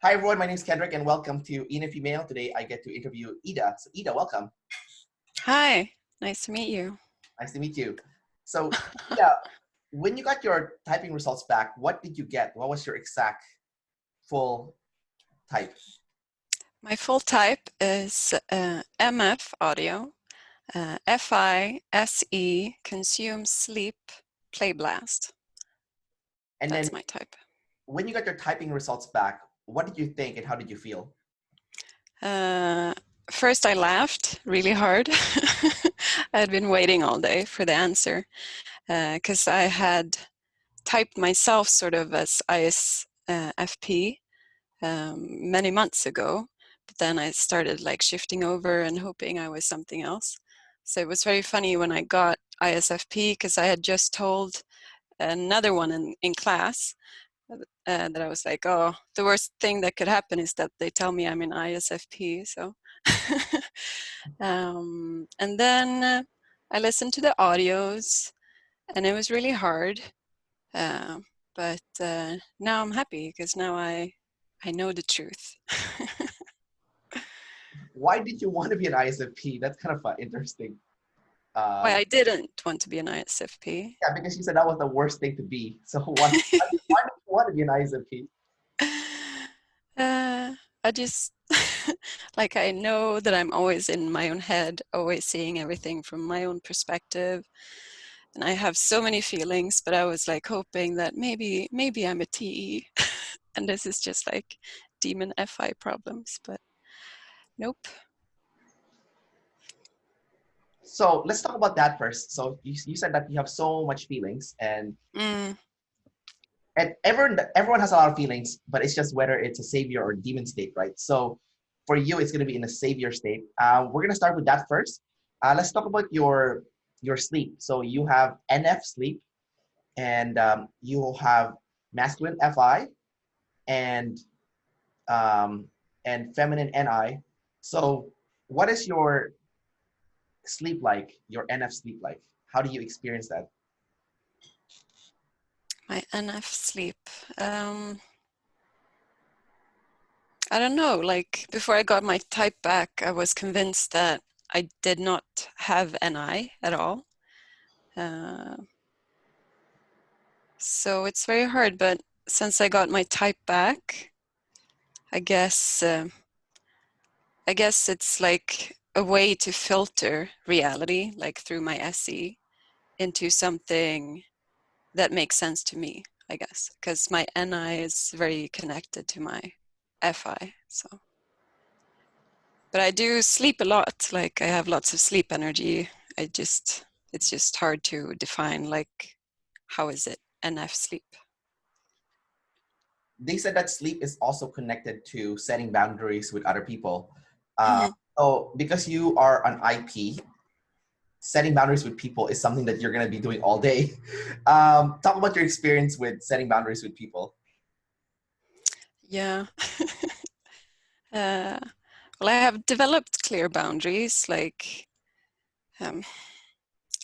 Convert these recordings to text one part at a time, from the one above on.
Hi everyone, my name is Kendrick and welcome to ENFP Mail. Today I get to interview Ida. So Ida, welcome. Hi, nice to meet you. Nice to meet you. So Ida, when you got your typing results back, what did you get? What was your exact full type? My full type is MF audio, Fi-Se consume sleep play blast. And That's then my type. when you got your typing results back, what did you think and how did you feel? First I laughed really hard. I had been waiting all day for the answer because I had typed myself sort of as ISFP many months ago, but then I started like shifting over and hoping I was something else. So it was very funny when I got ISFP because I had just told another one in class that I was like, oh, the worst thing that could happen is that they tell me I'm an ISFP. So, and then I listened to the audios and it was really hard. But now I'm happy because now I know the truth. Why did you want to be an ISFP? That's kind of interesting. Why I didn't want to be an ISFP. Yeah, because you said that was the worst thing to be. So why did you want to be an ISFP? I just like I know that I'm always in my own head, always seeing everything from my own perspective, and I have so many feelings. But I was like hoping that maybe I'm a TE, and this is just like demon FI problems. But nope. So let's talk about that first. So you said that you have so much feelings and everyone has a lot of feelings, but it's just whether it's a savior or demon state, right? So for you, it's going to be in a savior state. We're going to start with that first. Let's talk about your sleep. So you have NF sleep, and you have masculine FI and feminine NI. So what is your sleep like? Your NF sleep like? How do you experience that? My NF sleep. I don't know, like before I got my type back, I was convinced that I did not have NI at all. So it's very hard, but since I got my type back, I guess it's like a way to filter reality, like through my SE, into something that makes sense to me, I guess, because my NI is very connected to my FI, so. But I do sleep a lot, like I have lots of sleep energy. It's just hard to define, like, how is it NF sleep? They said that sleep is also connected to setting boundaries with other people. Mm-hmm. So because you are an IP, setting boundaries with people is something that you're going to be doing all day. Talk about your experience with setting boundaries with people. Yeah. Well, I have developed clear boundaries. Like, I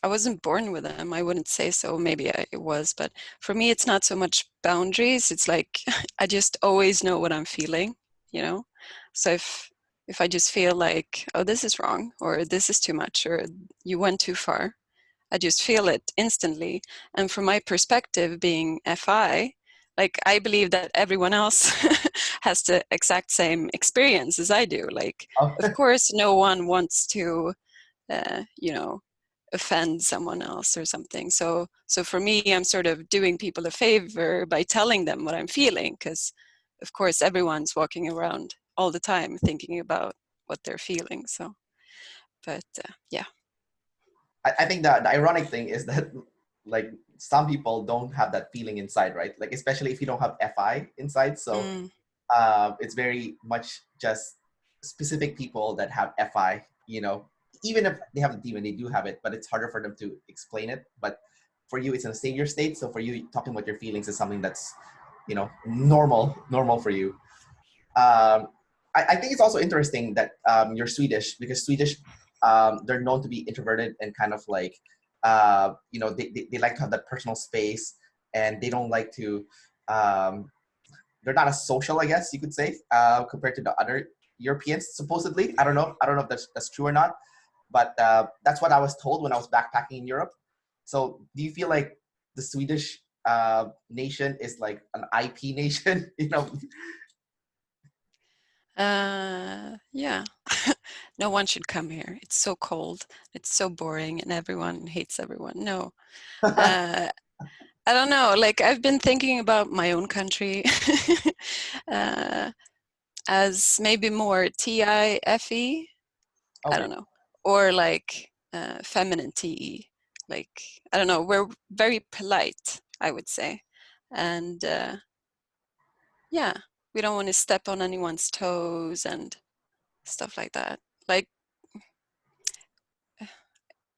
wasn't born with them. I wouldn't say so. Maybe it was, but for me, it's not so much boundaries. It's like I just always know what I'm feeling, you know. So if I just feel like, oh, this is wrong, or this is too much, or you went too far, I just feel it instantly. And from my perspective, being FI, like I believe that everyone else has the exact same experience as I do. Like, Oh, of course, no one wants to, you know, offend someone else or something. So for me, I'm sort of doing people a favor by telling them what I'm feeling, because of course everyone's walking around all the time thinking about what they're feeling. So, but yeah. I think the ironic thing is that like some people don't have that feeling inside, right? Like especially if you don't have FI inside. So it's very much just specific people that have FI, you know, even if they have the demon, they do have it, but it's harder for them to explain it. But for you, it's in a savior state. So for you, talking about your feelings is something that's, you know, normal for you. I think it's also interesting that you're Swedish, because Swedish, they're known to be introverted and kind of like, you know, they like to have that personal space, and they don't like to, they're not as social, I guess you could say, compared to the other Europeans. Supposedly, I don't know if that's true or not, but that's what I was told when I was backpacking in Europe. So, do you feel like the Swedish nation is like an IP nation? You know? Yeah. No one should come here. It's so cold. It's so boring, and everyone hates everyone. No. I don't know. Like, I've been thinking about my own country as maybe more TIFE. I Okay. don't know, or like feminine TE. Like, I don't know. We're very polite, I would say, and yeah, we don't want to step on anyone's toes and stuff like that. Like,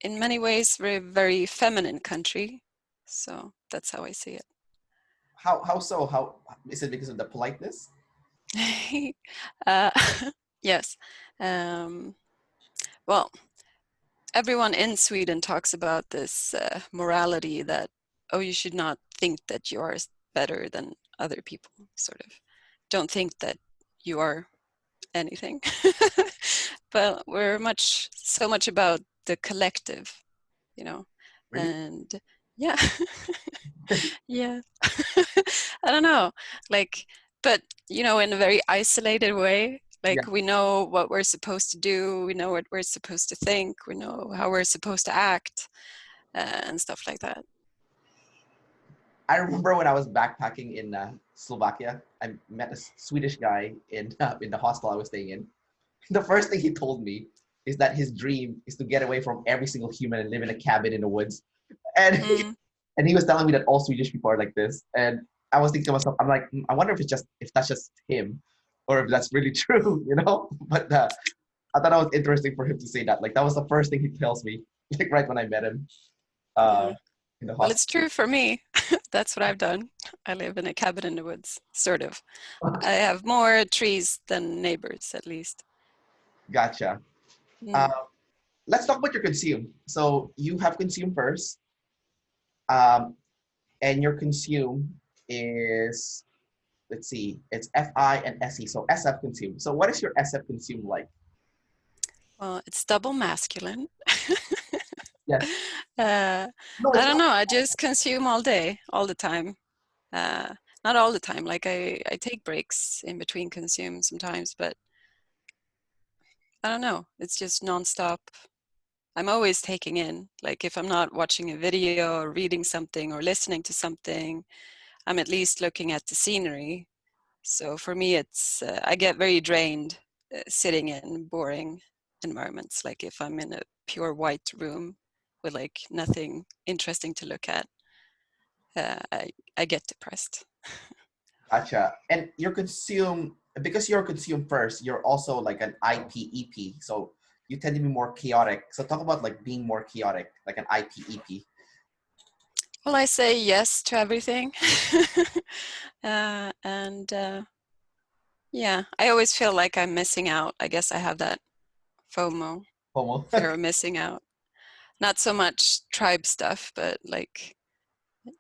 in many ways, we're a very feminine country, so that's how I see it. How so? How is it because of the politeness? uh, yes. Well, everyone in Sweden talks about this morality that, oh, you should not think that you are better than other people, sort of. Don't think that you are anything. But we're so much about the collective, you know, Really? and yeah. Yeah. I don't know, like, but in a very isolated way. Yeah. Like, we know what we're supposed to do, we know what we're supposed to think, we know how we're supposed to act, and stuff like that. I remember when I was backpacking in Slovakia, I met a Swedish guy in the hostel I was staying in. The first thing he told me is that his dream is to get away from every single human and live in a cabin in the woods. And Mm. and he was telling me that all Swedish people are like this. And I was thinking to myself, I'm like, I wonder if that's just him, or if that's really true, you know? But I thought it was interesting for him to say that. Like that was the first thing he tells me, like right when I met him Yeah. uh, in the Well, hostel. it's true for me. That's what I've done. I live in a cabin in the woods, sort of. I have more trees than neighbors, at least. Gotcha. Uh, Mm. let's talk about your consume. So you have consume first, um, and your consume is, let's see, it's FI and SE. So SF consume. So what is your SF consume like? Well, it's double masculine. Yes. uh, No, I it's don't not. know. I just consume all day, all the time. Uh, Not all the time. Like, I take breaks in between consume sometimes, but I don't know. It's just nonstop. I'm always taking in. Like, if I'm not watching a video or reading something or listening to something, I'm at least looking at the scenery. So for me, it's I get very drained sitting in boring environments. Like, if I'm in a pure white room with like nothing interesting to look at, uh, I I get depressed. Gotcha. And your consume, because you're consume first, you're also like an IPEP. So you tend to be more chaotic. So talk about like being more chaotic, like an IPEP. Well, I say yes to everything, and yeah, I always feel like I'm missing out. I guess I have that FOMO, Homo. fear of missing out. Not so much tribe stuff, but like,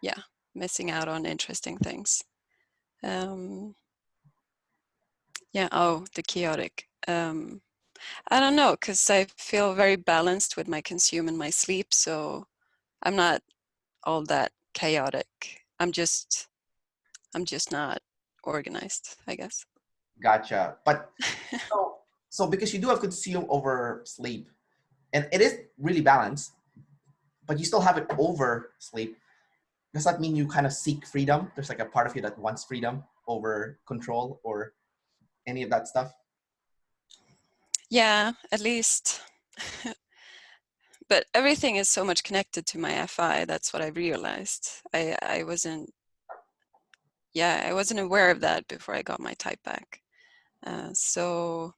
yeah, missing out on interesting things. Um, yeah, oh, the chaotic. I don't know, because I feel very balanced with my consume and my sleep, so I'm not all that chaotic. I'm just not organized, I guess. Gotcha. But so because you do have consume over sleep, and it is really balanced, but you still have it over sleep. Does that mean you kind of seek freedom? There's like a part of you that wants freedom over control or any of that stuff? Yeah, at least. But everything is so much connected to my FI. That's what I realized. I wasn't, yeah, I wasn't aware of that before I got my type back. So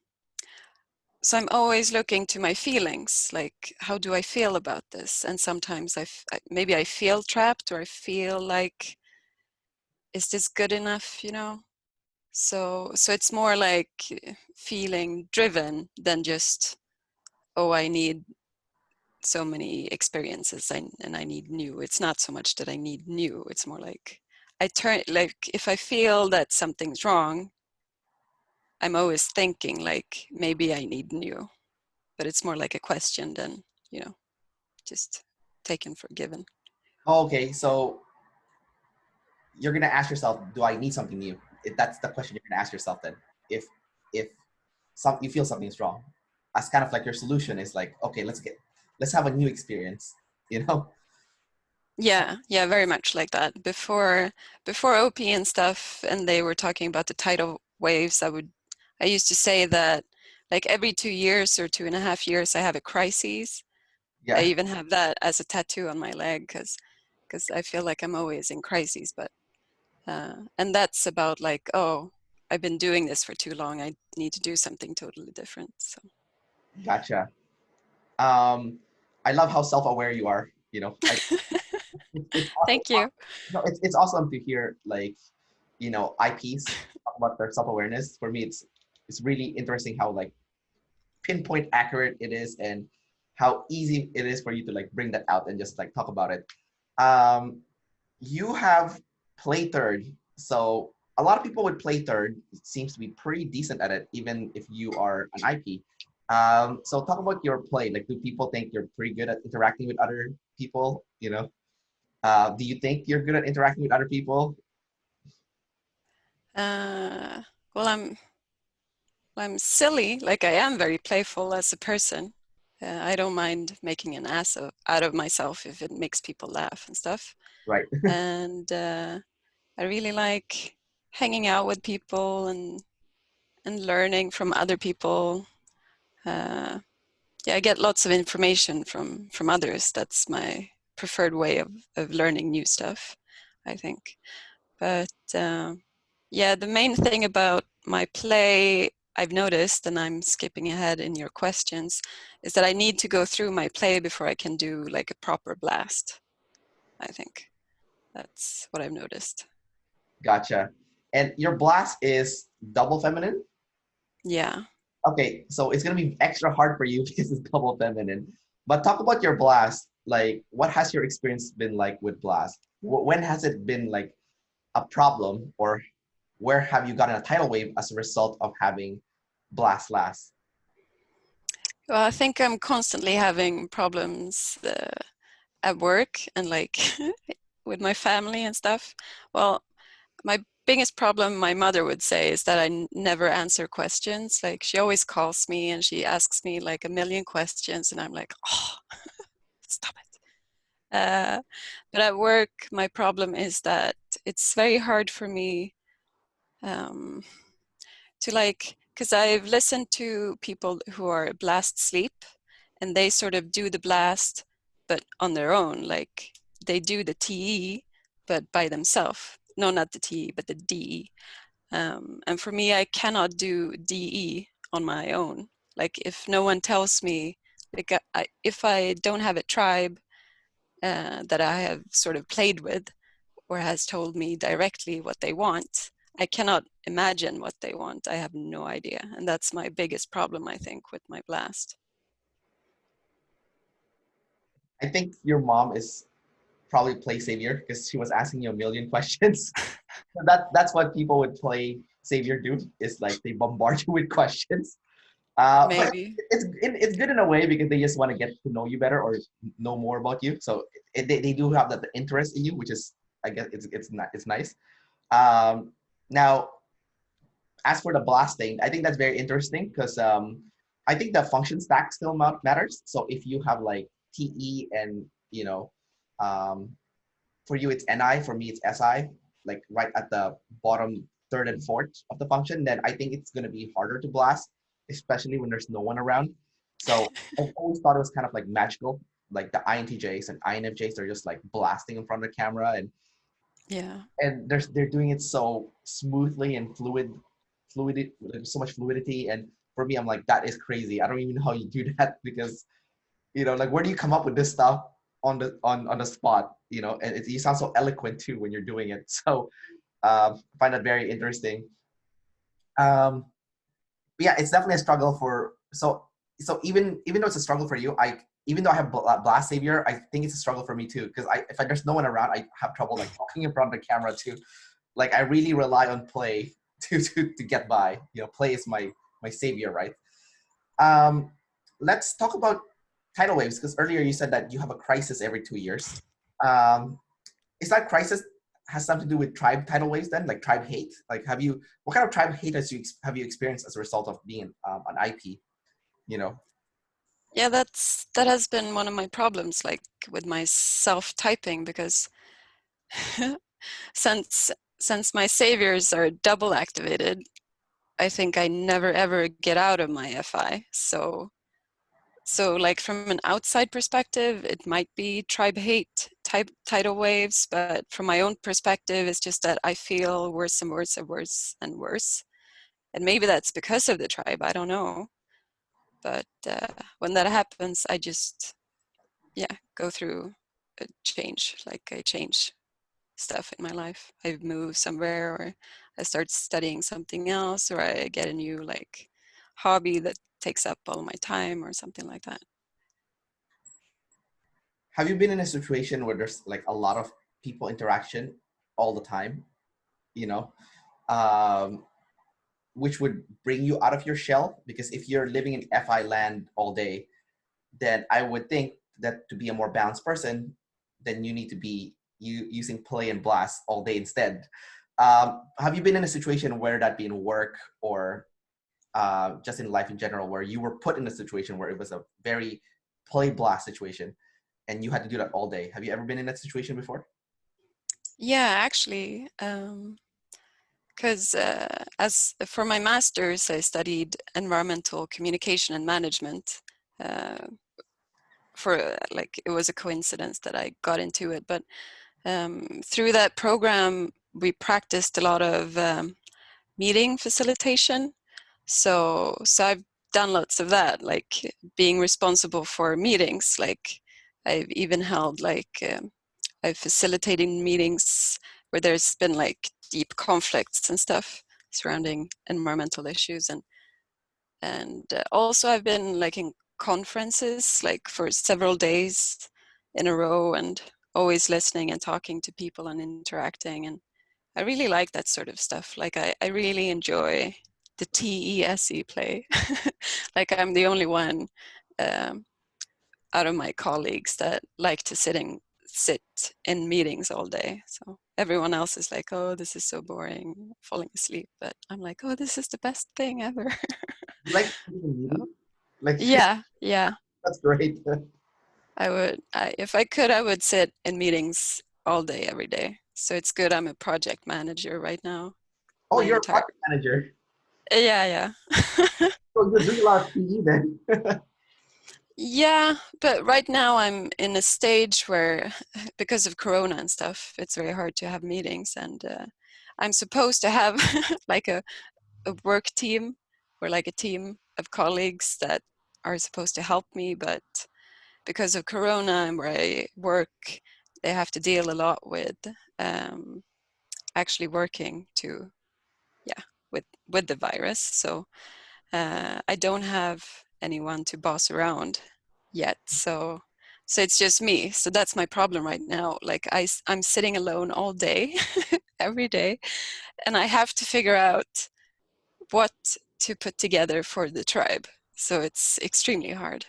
I'm always looking to my feelings, like, how do I feel about this? And sometimes maybe I feel trapped, or I feel like, is this good enough? So it's more like feeling driven than just, oh, I need so many experiences and I need new. It's not so much that I need new. It's more like I turn, like, if I feel that something's wrong, I'm always thinking like maybe I need new, but it's more like a question than, just taken for given. Okay, so you're gonna ask yourself, do I need something new? That's the question you're gonna ask yourself then. If you feel something's wrong, as kind of like your solution is like, okay, let's have a new experience, you know? Yeah, yeah, very much like that. Before OP and stuff, and they were talking about the tidal waves, I used to say that like every 2 years or 2.5 years, I have a crises. I Yeah, even have that as a tattoo on my leg because I feel like I'm always in crises. But and that's about like, oh, I've been doing this for too long. I need to do something totally different. So gotcha. Um, I love how self-aware you are. thank you. No, it's awesome to hear like, IPs talk about their self-awareness. For me, it's really interesting how like pinpoint accurate it is and how easy it is for you to like bring that out and just like talk about it. Um, you have play third, so a lot of people with play third seems to be pretty decent at it, even if you are an IP. So talk about your play. Like, do people think you're pretty good at interacting with other people? Do you think you're good at interacting with other people? Uh, well, I'm silly. Like I am very playful as a person. I don't mind making an out of myself if it makes people laugh and stuff. Right. And I really like hanging out with people and learning from other people. Uh, yeah, I get lots of information from others. That's my preferred way of learning new stuff, I think. But yeah, the main thing about my play I've noticed, and I'm skipping ahead in your questions, is that I need to go through my play before I can do like a proper blast. I think that's what I've noticed. Gotcha. And your blast is double feminine? Yeah. Okay, so it's gonna be extra hard for you because it's double feminine. But talk about your blast. Like, what has your experience been like with blast? When has it been like a problem, or where have you gotten a tidal wave as a result of having blast last? Well, I think I'm constantly having problems at work and like with my family and stuff. Well, my biggest problem, my mother would say, is that I never answer questions. Like she always calls me and she asks me like a million questions, and I'm like, oh, stop it. But at work, my problem is that it's very hard for me um, to like, because I've listened to people who are blast sleep, and they sort of do the blast, but on their own. Like they do the TE, but by themselves. No, not the TE, but the DE. And for me, I cannot do DE on my own. Like if no one tells me, like if I don't have a tribe that I have sort of played with or has told me directly what they want, I cannot imagine what they want. I have no idea. And that's my biggest problem, I think, with my blast. I think your mom is probably play savior because she was asking you a million questions. That's what people would play savior do, is like they bombard you with questions. But Maybe. it's good in a way because they just want to get to know you better or know more about you. So they do have that interest in you, which is, I guess, it's nice. Now, as for the blasting, I think that's very interesting because I think the function stack still matters. So if you have like TE and um, for you it's NI, for me it's SI, like right at the bottom third and fourth of the function, then I think it's going to be harder to blast, especially when there's no one around. So I've always thought it was kind of like magical, like the INTJs and INFJs, they're just like blasting in front of the camera, Yeah. and they're doing it so smoothly and fluid, so much fluidity. And for me, I'm like, that is crazy. I don't even know how you do that because like, where do you come up with this stuff on the spot? And you sound so eloquent too when you're doing it. So I find that very interesting. Um, yeah, it's definitely a struggle for, so even though it's a struggle for you, even though I have blast savior, I think it's a struggle for me too. Because if there's no one around, I have trouble like talking in front of the camera too. Like I really rely on play to get by. You know, play is my savior, right? Um, let's talk about tidal waves, because earlier you said that you have a crisis every 2 years. Um, is that crisis has something to do with tribe tidal waves then, like tribe hate? Like, what kind of tribe hate have you experienced as a result of being an IP? You know. Yeah, that has been one of my problems, like with my self-typing, because since my saviors are double activated, I think I never ever get out of my FI. So like from an outside perspective, it might be tribe hate type tidal waves, but from my own perspective, it's just that I feel worse and worse and worse and worse. And maybe that's because of the tribe, I don't know. But when that happens, I just, yeah, go through a change, like I change stuff in my life. I move somewhere, or I start studying something else, or I get a new like hobby that takes up all my time or something like that. Have you been in a situation where there's like a lot of people interaction all the time, you know, um, which would bring you out of your shell? Because if you're living in FI land all day, then I would think that to be a more balanced person, then you need to be using play and blast all day instead. Have you been in a situation where that be in work or just in life in general, where you were put in a situation where it was a very play blast situation and you had to do that all day? Have you ever been in that situation before? Yeah, actually, because as for my master's, I studied environmental communication and management. Uh, for like, it was a coincidence that I got into it, but through that program, we practiced a lot of meeting facilitation. So I've done lots of that, like being responsible for meetings. Like I've even held like I've facilitated meetings where there's been like deep conflicts and stuff surrounding environmental issues, and also I've been like in conferences like for several days in a row, and always listening and talking to people and interacting, and I really like that sort of stuff. Like I really enjoy the Te+Se play. Like I'm the only one um, out of my colleagues that like to sit in meetings all day. So everyone else is like, oh, this is so boring, falling asleep. But I'm like, oh, this is the best thing ever. You like sitting in So, meetings? Like yeah. that's great. If I could, I would sit in meetings all day, every day. So it's good. I'm a project manager right now. Oh, My you're a entire project manager. Yeah. So you're doing a lot of PE then. Yeah, but right now I'm in a stage where, because of Corona and stuff, it's very hard to have meetings, and I'm supposed to have like a work team, or like a team of colleagues that are supposed to help me, but because of Corona and where I work, they have to deal a lot with um, actually working to, yeah, with the virus. So I don't have anyone to boss around yet. So it's just me. So that's my problem right now. Like I'm sitting alone all day, every day, and I have to figure out what to put together for the tribe. So it's extremely hard.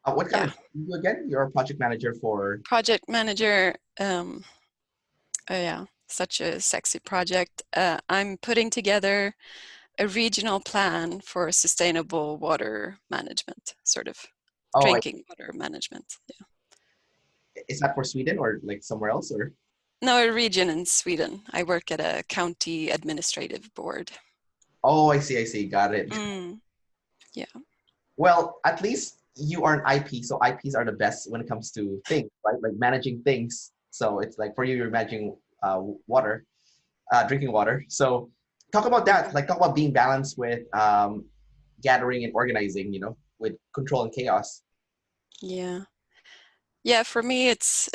What kind of Yeah. job do you do again? You're a project manager for. Project manager. Oh yeah, such a sexy project. I'm putting together a regional plan for sustainable water management, sort of Oh, drinking water management. Yeah. is that for Sweden or like somewhere else or? No, a region in Sweden. I work at a county administrative board. Oh, I see. I see. Got it. Yeah. Well, at least you are an IP, so IPs are the best when it comes to things, right? Like managing things. So it's like for you, you're managing water, drinking water. So talk about that. Like talk about being balanced with gathering and organizing. You know, with control and chaos. Yeah. Yeah. For me, it's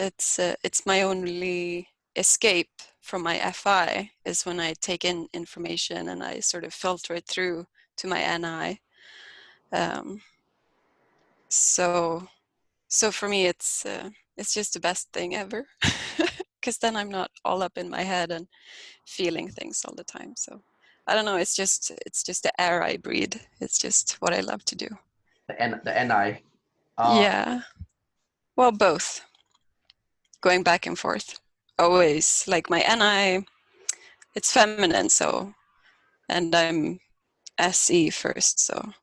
my only escape from my FI is when I take in information and I sort of filter it through to my NI. Um, so So for me, it's just the best thing ever, because then I'm not all up in my head and feeling things all the time. So I don't know. It's just the air I breathe. It's just what I love to do. The NI. Yeah. Well, both. Going back and forth. Always. Like my NI, it's feminine, so, and I'm SE first, so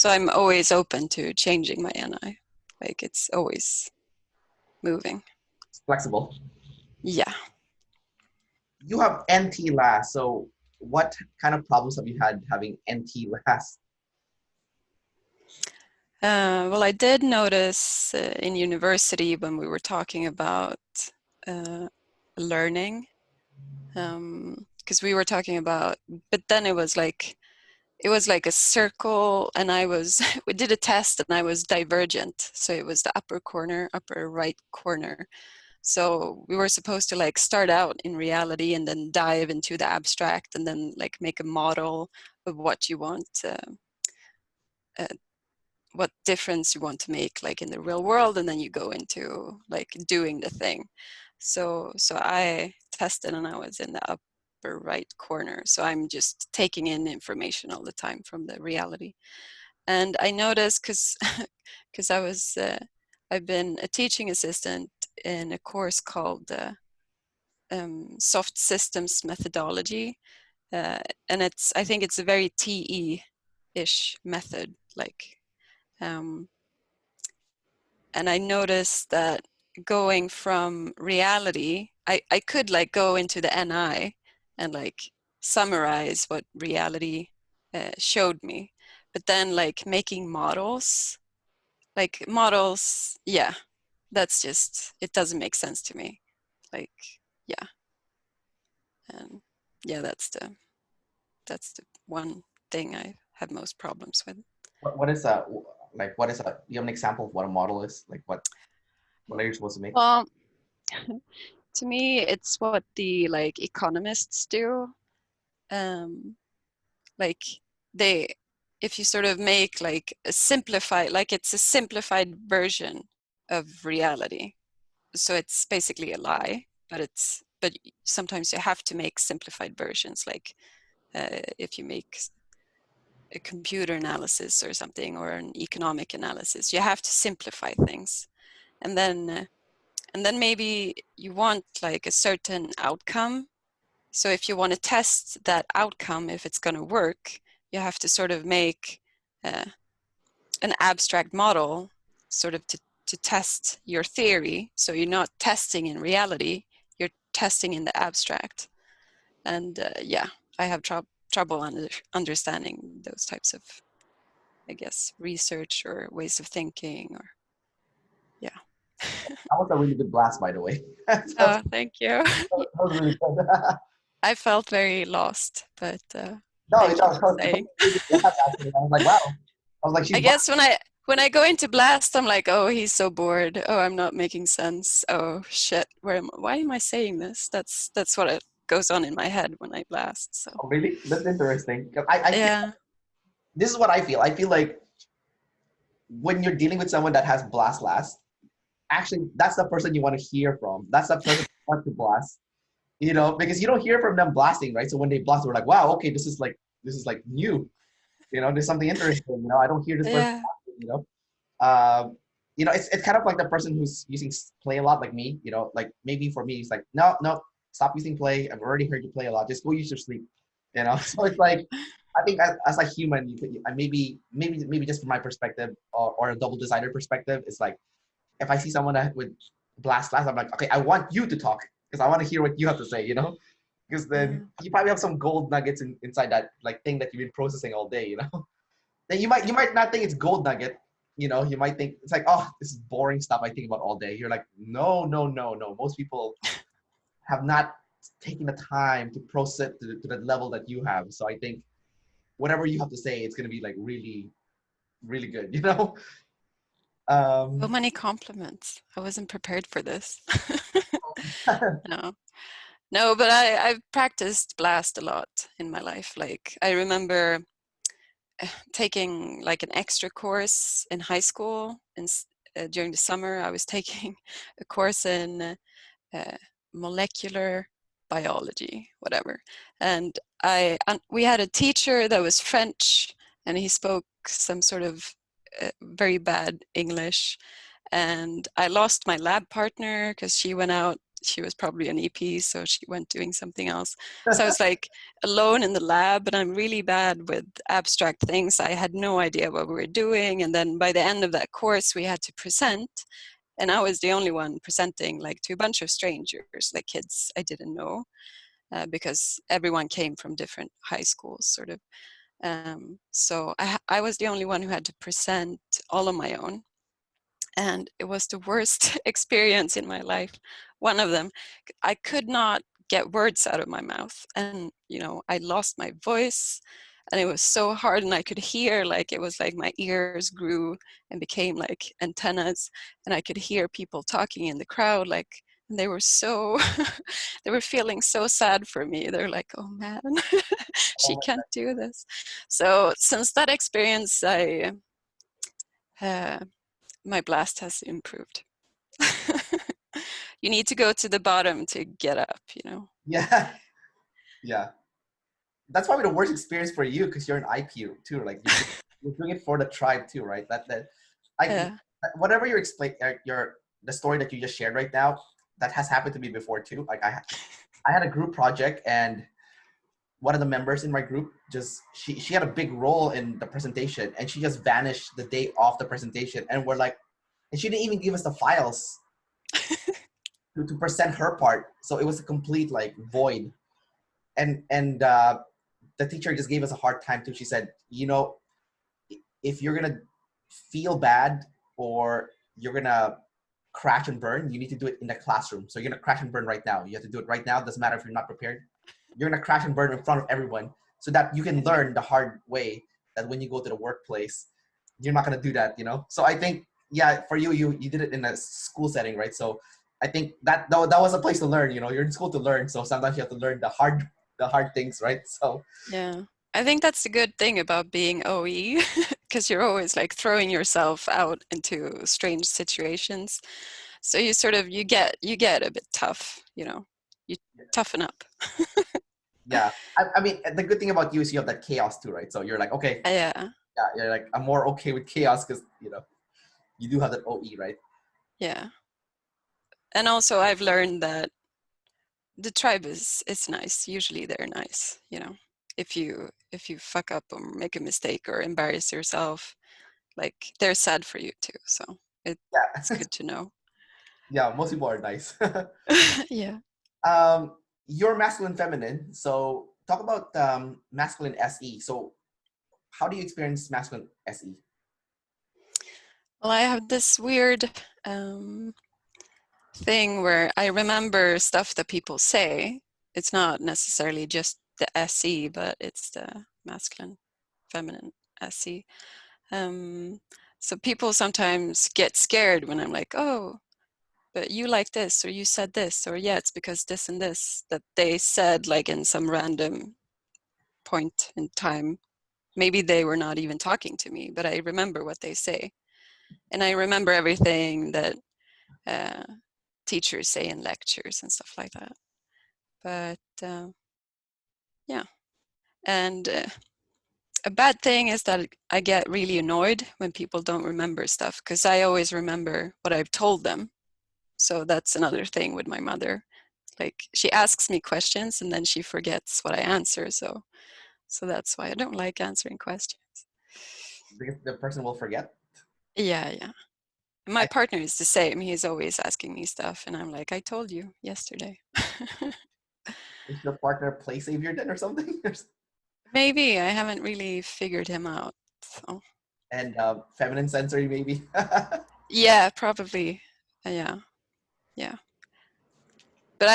I'm always open to changing my NI. Like it's always moving. It's flexible. Yeah. You have NT last, so what kind of problems have you had having NT last? Well, I did notice in university when we were talking about uh, learning, because we were talking about, but then it was like a circle, and we did a test, and I was divergent, so it was the upper right corner. So we were supposed to like start out in reality and then dive into the abstract and then like make a model of what you want, uh, what difference you want to make like in the real world, and then you go into like doing the thing. So I tested and I was in the upper right corner. So I'm just taking in information all the time from the reality. And I noticed because I've been a teaching assistant in a course called soft systems methodology, uh, and I think it's a very TE-ish method, like, um, and I noticed that going from reality, I could like go into the NI and like summarize what reality showed me, but then like making models, yeah, that's just, it doesn't make sense to me. Like, yeah, and yeah, that's the one thing I have most problems with. What is a like? What is a? Do you have an example of what a model is? Like what are you supposed to make? Well, to me, it's what the like economists do. Um, like they, if you sort of make like a simplified, like it's a simplified version of reality. So it's basically a lie, but sometimes you have to make simplified versions. Like if you make a computer analysis or something, or an economic analysis, you have to simplify things, and then maybe you want like a certain outcome. So if you want to test that outcome, if it's going to work, you have to sort of make uh, an abstract model, sort of to test your theory. So you're not testing in reality, you're testing in the abstract. And yeah, I have trouble understanding those types of, I guess, research or ways of thinking, or yeah. That was a really good blast, by the way. that Oh, thank you. was really good. I felt very lost, but No, thank you that for was a saying. really good blast, actually. I was like, wow. I was like, she's I guess when I go into blast, I'm like, oh, he's so bored. Oh, I'm not making sense. Oh shit, why am I saying this? That's what it goes on in my head when I blast. So oh, really? That's interesting. 'Cause I feel yeah, this is what I feel. I feel like when you're dealing with someone that has blast last, actually that's the person you want to hear from. That's the person you want to blast. You know, because you don't hear from them blasting, right? So when they blast, we're like, wow, okay, this is like new. You know, there's something interesting. You know, I don't hear this person yeah, blasting, you know. Um, it's kind of like the person who's using play a lot, like me. You know, like maybe for me, it's like, no, no, stop using play. I've already heard you play a lot. Just go use your sleep. You know, so it's like, I think as a human, maybe just from my perspective, or a double designer perspective, it's like if I see someone that with blast, I'm like, okay, I want you to talk because I want to hear what you have to say. You know, because then yeah, you probably have some gold nuggets inside that like thing that you've been processing all day. You know, then you might not think it's gold nugget. You know, you might think it's like, oh, this is boring stuff I think about all day. You're like, no, no, no, no. Most people have not taken the time to process it to the level that you have. So I think whatever you have to say, it's gonna be like really, really good. You know. so Um, many compliments. I wasn't prepared for this. No, no, but I've practiced blast a lot in my life. Like I remember taking like an extra course in high school, during the summer, I was taking a course in molecular biology, whatever. And we had a teacher that was French, and he spoke some sort of very bad English. And I lost my lab partner because she went out. She was probably an EP, so she went doing something else. So I was like alone in the lab, and I'm really bad with abstract things. I had no idea what we were doing. And then by the end of that course, we had to present. And I was the only one presenting, like to a bunch of strangers, like kids I didn't know, because everyone came from different high schools, sort of. So I was the only one who had to present all on my own. And it was the worst experience in my life. One of them, I could not get words out of my mouth. And, you know, I lost my voice, and it was so hard, and I could hear, like, it was like my ears grew and became like antennas, and I could hear people talking in the crowd, like, and they were so, they were feeling so sad for me. They're like, oh man, she can't do this. So since that experience, uh, my blast has improved. You need to go to the bottom to get up, you know? Yeah. Yeah. That's probably the worst experience for you because you're an IP too. Like you're doing it for the tribe too, right? Yeah. Whatever you explain, the story that you just shared right now, that has happened to me before too. Like I had a group project, and one of the members in my group she had a big role in the presentation, and she just vanished the day of the presentation, and and she didn't even give us the files to present her part, so it was a complete like void. And the teacher just gave us a hard time too. She said, you know, if you're gonna feel bad or you're gonna crash and burn, you need to do it in the classroom. So you're gonna crash and burn right now. You have to do it right now. Doesn't matter if you're not prepared. You're gonna crash and burn in front of everyone so that you can learn the hard way that when you go to the workplace, you're not gonna do that, you know? So I think, yeah, for you did it in a school setting, right? So I think that was a place to learn, you know, you're in school to learn. So sometimes you have to learn the hard things, right? So Yeah. I think that's the good thing about being OE, because you're always like throwing yourself out into strange situations. So you sort of you get a bit tough, you know. You toughen up. yeah, I mean, the good thing about you is you have that chaos too, right? So you're like, okay, Yeah. yeah, you're like, I'm more okay with chaos because, you know, you do have that OE, right? Yeah. And also I've learned that the tribe is nice. Usually they're nice, you know. If you fuck up or make a mistake or embarrass yourself, like they're sad for you too. So it's Yeah. good to know. Yeah, most people are nice. Yeah. um, you're masculine feminine. So talk about masculine SE. So how do you experience masculine SE? Well, I have this weird um, thing where I remember stuff that people say. It's not necessarily just the SE, but it's the masculine, feminine SE. Um, so people sometimes get scared when I'm like, oh, but you like this, or you said this, or yeah, it's because this and this that they said like in some random point in time. Maybe they were not even talking to me, but I remember what they say. And I remember everything that uh, teachers say in lectures and stuff like that. But yeah, and a bad thing is that I get really annoyed when people don't remember stuff because I always remember what I've told them. So that's another thing with my mother. Like she asks me questions and then she forgets what I answer. So that's why I don't like answering questions. Because the person will forget. Yeah, yeah. My I, partner is the same. He's always asking me stuff, and I'm like, I told you yesterday. is your partner play savior then or something? Maybe I haven't really figured him out. So And feminine sensory maybe. yeah, probably. Yeah, yeah. But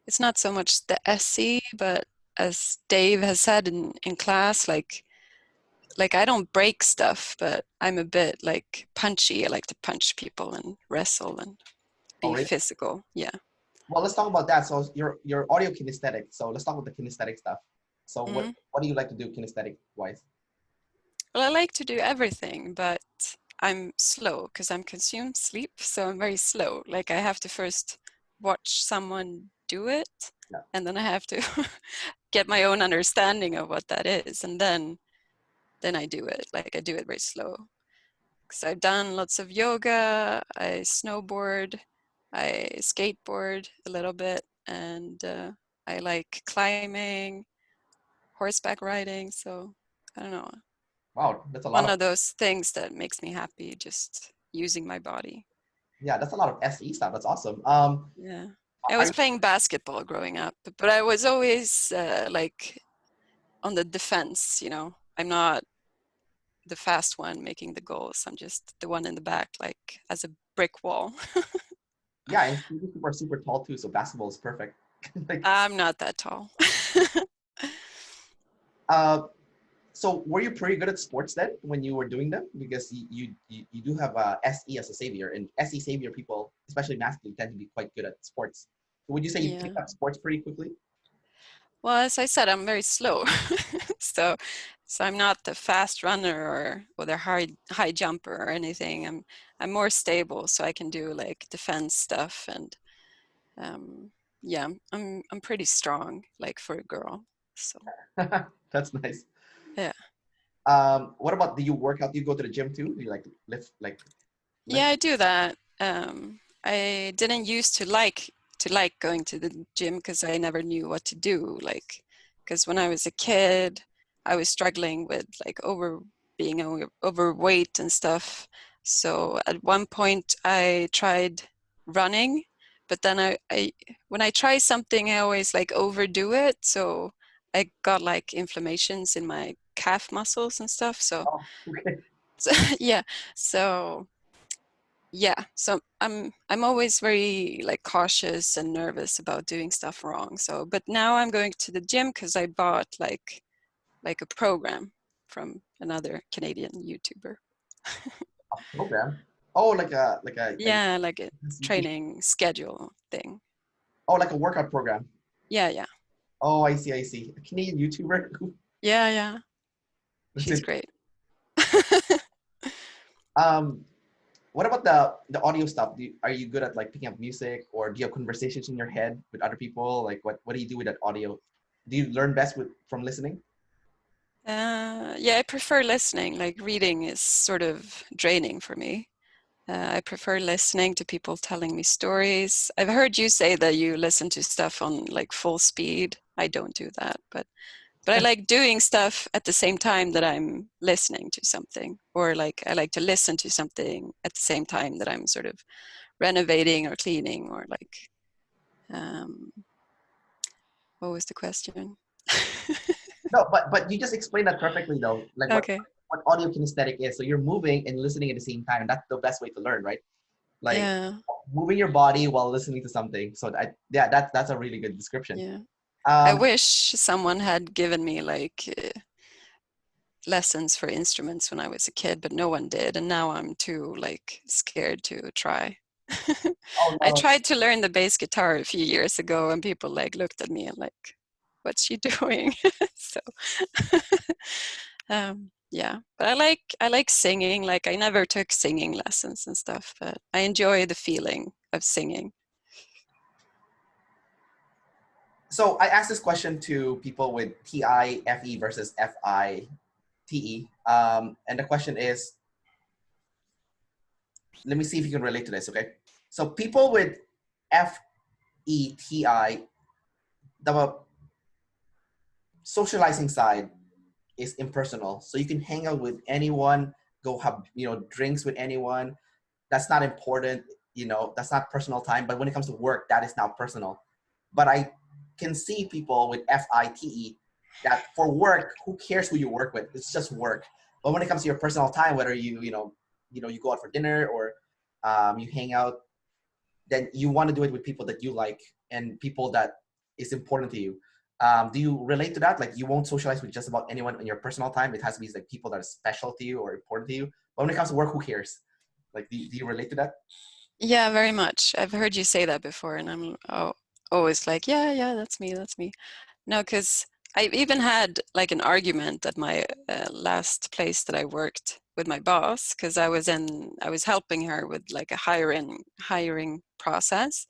it's not so much the SE, but as Dave has said in class, like I don't break stuff, but I'm a bit like punchy. I like to punch people and wrestle and Oh, be really? physical. Yeah. Well, let's talk about that. So you're audio kinesthetic. So let's talk about the kinesthetic stuff. So Mm-hmm. what do you like to do kinesthetic wise? Well, I like to do everything, but I'm slow because I'm consumed sleep, so I'm very slow. Like I have to first watch someone do it, Yeah. and then I have to get my own understanding of what that is, and then I do it. Like I do it very slow. Because I've done lots of yoga, I snowboard, I skateboard a little bit, and I like climbing, horseback riding. So I don't know, Wow, that's a lot one of, of those things that makes me happy, just using my body. yeah, that's a lot of SE stuff. That's awesome. Yeah. I Are was you, playing basketball growing up, but I was always like on the defense, you know. I'm not the fast one making the goals. I'm just the one in the back, like as a brick wall. yeah, and people are super tall too, so basketball is perfect. Like, I'm not that tall. uh, so were you pretty good at sports then when you were doing them? Because you do have SE as a savior, and SE savior people, especially masculine, tend to be quite good at sports. So would you say you Yeah. picked up sports pretty quickly? Well, as I said, I'm very slow. so so I'm not the fast runner or the high jumper or anything. I'm more stable, so I can do like defense stuff, and yeah, I'm pretty strong, like for a girl. So That's nice. yeah. What about, do you work out? Do you go to the gym too? Do you like Yeah, lift? I do that. I didn't used to like going to the gym because I never knew what to do. Like, because when I was a kid, I was struggling with like being overweight and stuff. So at one point, I tried running, but then I when I try something, I always like overdo it. So I got like inflammations in my calf muscles and stuff. So, Oh, okay. so yeah, so yeah, so I'm always very like cautious and nervous about doing stuff wrong. So but now I'm going to the gym because I bought like a program from another Canadian YouTuber. A program. Oh, like a Yeah, like a CT. training schedule thing. Oh, like a workout program. Yeah, yeah. Oh, I see, I see. A Canadian YouTuber. Yeah, yeah. That's She's it. great. Um, what about the audio stuff? Are you good at like picking up music, or do you have conversations in your head with other people? Like what do you do with that audio? Do you learn best from listening? Yeah, I prefer listening. Like reading is sort of draining for me. I prefer listening to people telling me stories. I've heard you say that you listen to stuff on like full speed. I don't do that, but I like doing stuff at the same time that I'm listening to something, or like I like to listen to something at the same time that I'm sort of renovating or cleaning or like um, what was the question? No, but you just explained that perfectly though. Like Okay. what audio kinesthetic is. So you're moving and listening at the same time. That's the best way to learn, right? Like Yeah. moving your body while listening to something. So yeah, that's a really good description. Yeah. I Um, wish someone had given me like lessons for instruments when I was a kid, but no one did, and now I'm too like scared to try. oh I no. tried to learn the bass guitar a few years ago, and people like looked at me and like, "What's she doing?" so, yeah, but I like singing. Like I never took singing lessons and stuff, but I enjoy the feeling of singing. So I asked this question to people with TIFE versus FITE. And the question is, let me see if you can relate to this, okay? So people with FETI, the socializing side is impersonal. So you can hang out with anyone, go have, drinks with anyone. That's not important, that's not personal time. But when it comes to work, that is now personal. But I can see people with FITE that for work, who cares who you work with? It's just work. But when it comes to your personal time, whether you go out for dinner or you hang out, then you want to do it with people that you like and people that is important to you. Do you relate to that? Like you won't socialize with just about anyone in your personal time. It has to be like people that are special to you or important to you. But when it comes to work, who cares? Like, do you relate to that? Yeah, very much. I've heard you say that before, and I'm always like, yeah, yeah, that's me, that's me. No, because I even had like an argument at my last place that I worked with my boss because I was helping her with like a hiring process,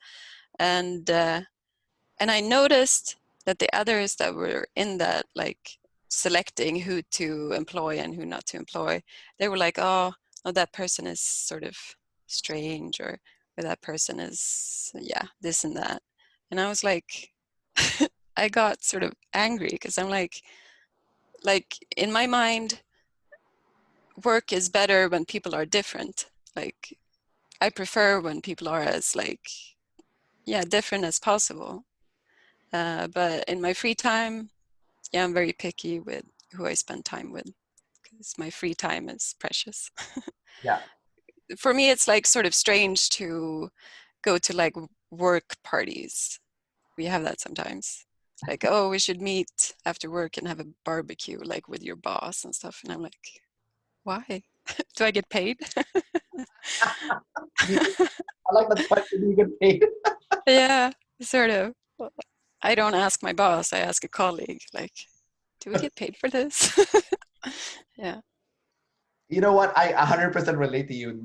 and I noticed that the others that were in that, like selecting who to employ and who not to employ, they were like, oh, that person is sort of strange, or that person is, yeah, this and that. And I was like, I got sort of angry because I'm like in my mind, work is better when people are different. Like I prefer when people are as like, yeah, different as possible. But in my free time, yeah, I'm very picky with who I spend time with because my free time is precious. Yeah. For me, it's like sort of strange to go to like work parties. We have that sometimes. Like, oh, we should meet after work and have a barbecue, like with your boss and stuff. And I'm like, why? Do I get paid? I like that question. You get paid. Yeah, sort of. I don't ask my boss, I ask a colleague, like, do we get paid for this? Yeah. You know what? I 100% relate to you.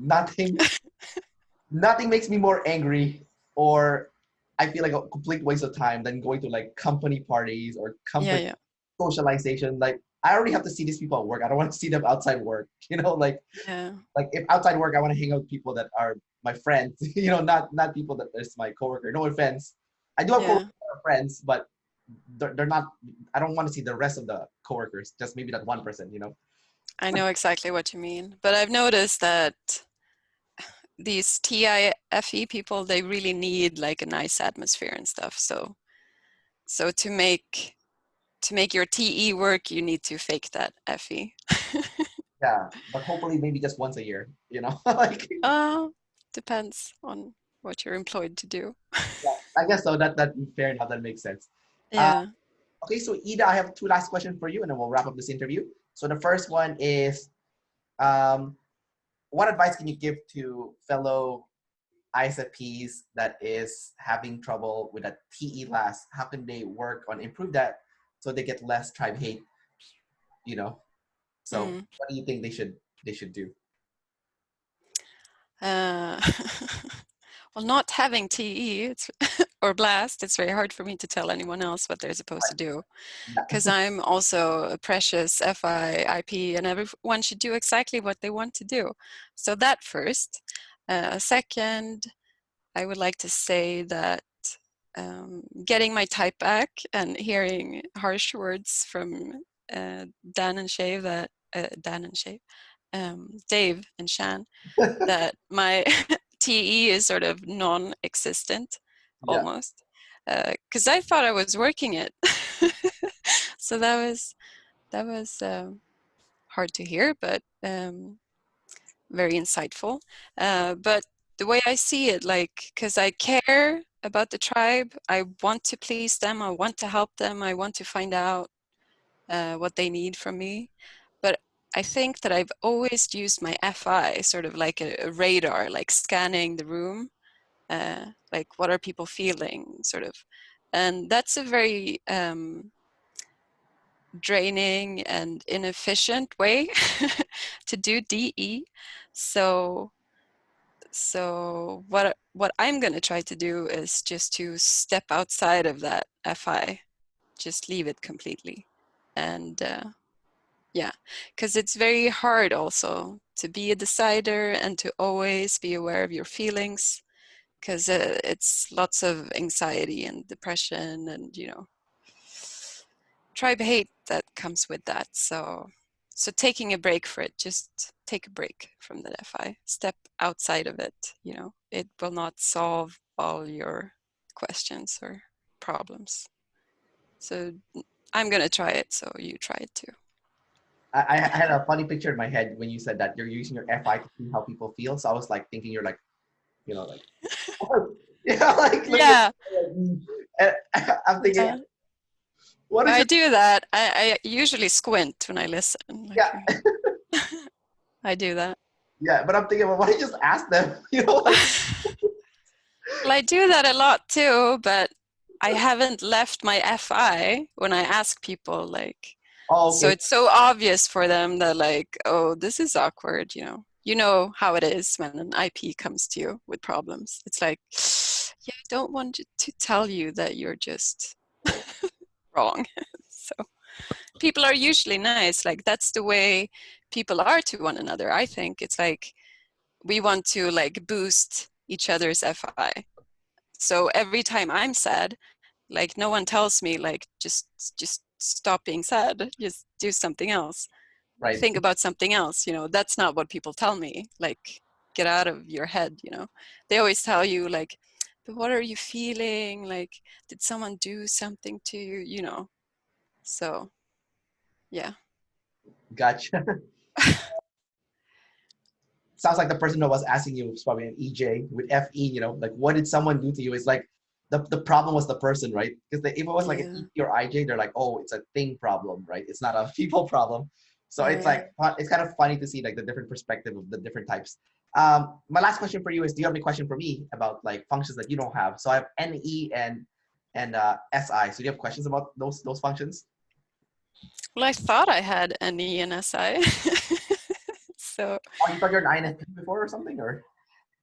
Nothing makes me more angry, or I feel like a complete waste of time than going to like company parties or Yeah, company yeah, socialization. Like I already have to see these people at work. I don't want to see them outside work. yeah, Like if outside work, I want to hang out with people that are my friends. Not people that is my coworker. No offense. I do have yeah. coworkers that are friends, but they're not. I don't want to see the rest of the coworkers. Just maybe that one person. I know exactly what you mean. But I've noticed that these TIFE people, they really need like a nice atmosphere and stuff. So to make your TE work, you need to fake that FE. Yeah, but hopefully maybe just once a year. Like. uh, Depends on what you're employed to do. Yeah, I guess so. That fair enough. That makes sense. Uh, Yeah. okay, so Ida, I have two last questions for you, and then we'll wrap up this interview. So the first one is, um, what advice can you give to fellow ISFPs that is having trouble with that TE last? How can they work on improve that so they get less tribe hate? You know. So Mm. what do you think they should do? Uh, well, not having TE or blast, it's very hard for me to tell anyone else what they're supposed to do Yeah. because I'm also a precious FI, and everyone should do exactly what they want to do. So that first. Second, I would like to say that getting my type back and hearing harsh words from Dan and Shave that Dan and Shave, Dave and Shan, that my TE is sort of non-existent Yeah. almost, because I thought I was working it. So that was hard to hear, but very insightful. But the way I see it, like, because I care about the tribe, I want to please them, I want to help them, I want to find out what they need from me. But I think that I've always used my FI sort of like a radar, like scanning the room, like what are people feeling, sort of. And that's a very draining and inefficient way to do DE. So what I'm going to try to do is just to step outside of that FI, just leave it completely. And yeah, because it's very hard also to be a decider and to always be aware of your feelings, because it's lots of anxiety and depression and, tribe hate that comes with that. So taking a break for it, just take a break from the FI, step outside of it. It will not solve all your questions or problems. So I'm gonna try it, so you try it too. I had a funny picture in my head when you said that you're using your FI to see how people feel. So I was like thinking you're like, like, yeah, like looking at, Yeah, and I'm thinking, yeah. what is I it? do that. I usually squint when I listen. Like, Yeah, I do that. yeah. But I'm thinking, well, why don't you just ask them? Like, Well, I do that a lot too, but I haven't left my FI when I ask people, like, Oh, So okay. it's so obvious for them that like, oh, this is awkward, you know. You know how it is when an IP comes to you with problems. It's like, yeah, I don't want to tell you that you're just wrong. So people are usually nice. Like that's the way people are to one another. I think it's like we want to like boost each other's FI. So every time I'm sad, like no one tells me like just stop being sad, just do something else, Right. think about something else, you know. That's not what people tell me, like get out of your head, you know. They always tell you like, but what are you feeling, like did someone do something to you, you know. So yeah. Gotcha. Sounds like the person that was asking you was probably an EJ with FE, you know, like what did someone do to you? It's like the problem was the person, right? Because if it was like an Yeah. EP or IJ, they're like, oh, it's a thing problem, right? It's not a people problem. So it's Yeah. like, it's kind of funny to see like the different perspective of the different types. My last question for you is, do you have any question for me about like functions that you don't have? So I have NE and SI. So do you have questions about those functions? Well, I thought I had an ENSI. So Oh, you thought you're an INFP before or something, or?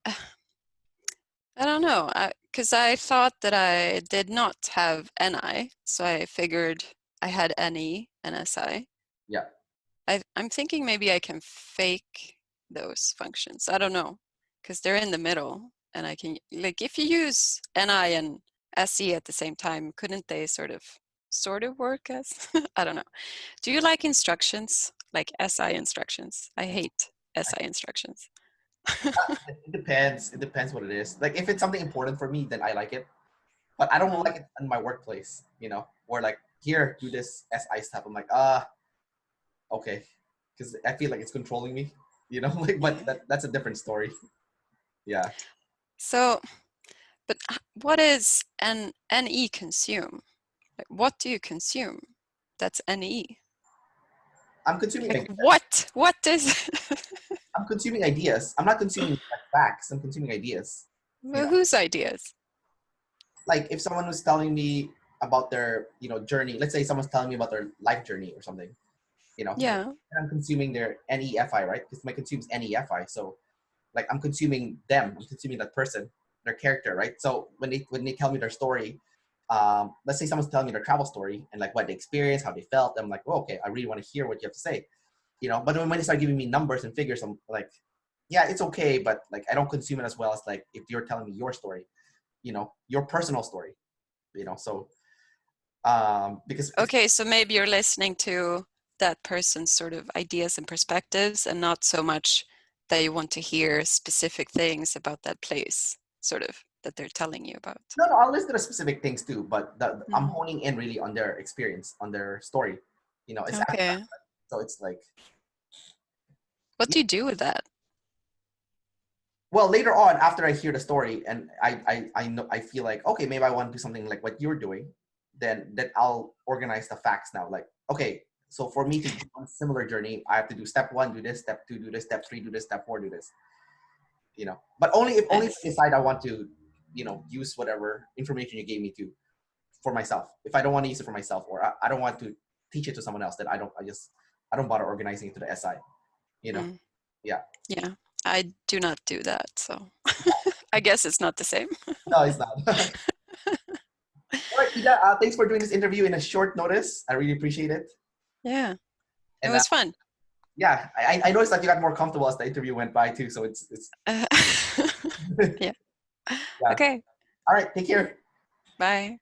I don't know, because I thought that I did not have NI, so I figured I had NE and SI. Yeah. I'm thinking maybe I can fake those functions. I don't know, because they're in the middle, and I can, like, if you use NI and SE at the same time, couldn't they sort of work as? I don't know. Do you like instructions, like SI instructions? I hate SI instructions. It depends. It depends what it is. Like if it's something important for me, then I like it. But I don't like it in my workplace, you know, or like here, do this SI stuff. I'm like, okay. Because I feel like it's controlling me, you know, like, but Yeah. that's a different story. Yeah. So, but what is an NE consume? Like, what do you consume? That's NE. I'm consuming Like ideas. what? What is? I'm consuming ideas. I'm not consuming like facts. I'm consuming ideas, you know, Whose ideas? like if someone was telling me about their, you know, journey, let's say someone's telling me about their life journey or something, you know, Yeah. and I'm consuming their NEFI, right? Because my consumes NEFI. So like I'm consuming them, I'm consuming that person, their character, right? So when they tell me their story, let's say someone's telling me their travel story and like what they experienced, how they felt, I'm like, oh, okay, I really want to hear what you have to say, you know. But when they start giving me numbers and figures, I'm like, yeah, it's okay, but like I don't consume it as well as like if you're telling me your story, you know, your personal story, you know. So because if Okay, so maybe you're listening to that person's sort of ideas and perspectives, and not so much that you want to hear specific things about that place, sort of that they're telling you about. no, I'll list the specific things too, but I'm Mm. honing in really on their experience, on their story, you know. It's after that, Okay. so it's like, What do you do with that? well, later on after I hear the story and I know, I feel like, okay, maybe I want to do something like what you're doing, then I'll organize the facts now, like, okay, so for me to do a similar journey, I have to do step 1 do this, step 2 do this, step 3 do this, step 4 do this, you know. But only if I Nice. decide I want to, you know, use whatever information you gave me to for myself. If I don't want to use it for myself, or I don't want to teach it to someone else, then I don't bother organizing it to the SI, you know. Mm. Yeah. Yeah, I do not do that, so I guess it's not the same. No, it's not. All right, Ida, thanks for doing this interview in a short notice. I really appreciate it. Yeah, it And was fun. yeah, I noticed that you got more comfortable as the interview went by too. So it's Yeah. yeah. Okay. All right, take care. Bye.